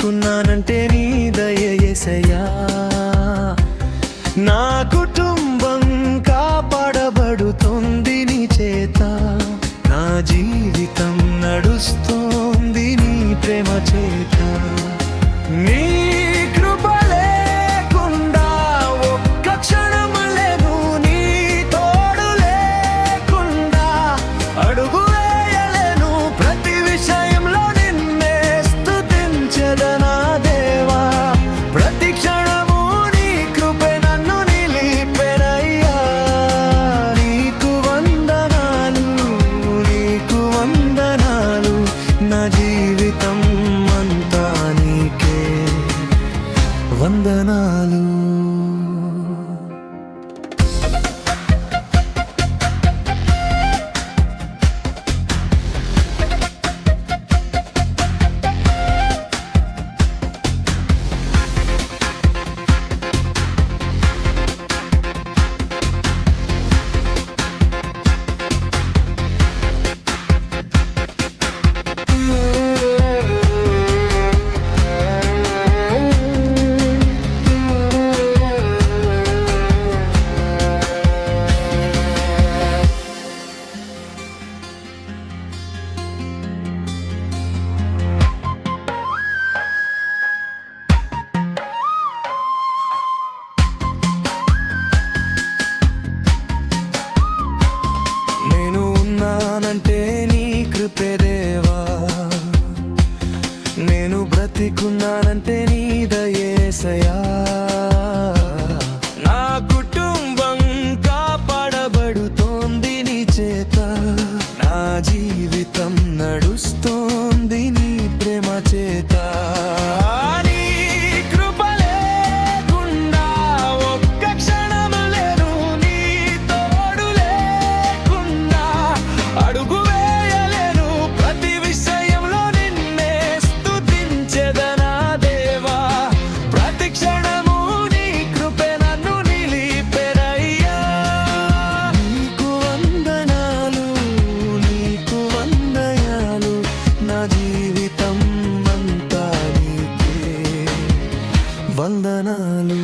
బ్రతికున్నానంటే నీ దయ యేసయ్యా. నా కుటుంబం కాపాడబడుతోంది నీ చేత, నా జీవితం నడుస్తోంది నీ ప్రేమ చేత. నీ కృప లేకుండా ఒక్క క్షణం లేను, నీ తోడు లేకుండా అడుగు వేయలేను. ప్రతి విషయంలో నిన్నే స్తుతించెదనా దేవా. ప్రతి క్షణము నీ కృపే నన్ను నిలిపెనయ్యా. నీకు వందనాలు, నీకు వందనాలు. నా జీవితం అంతా నీకే వందనాలు. అంటే నీ కృపే దేవా. నేను బ్రతికున్నానంటే నీ దయ యేసయ్యా. నా కుటుంబం కాపాడబడుతోంది నీ చేత, నా జీవితం నడుస్తోంది నీ ప్రేమ చేత. వందనాలు.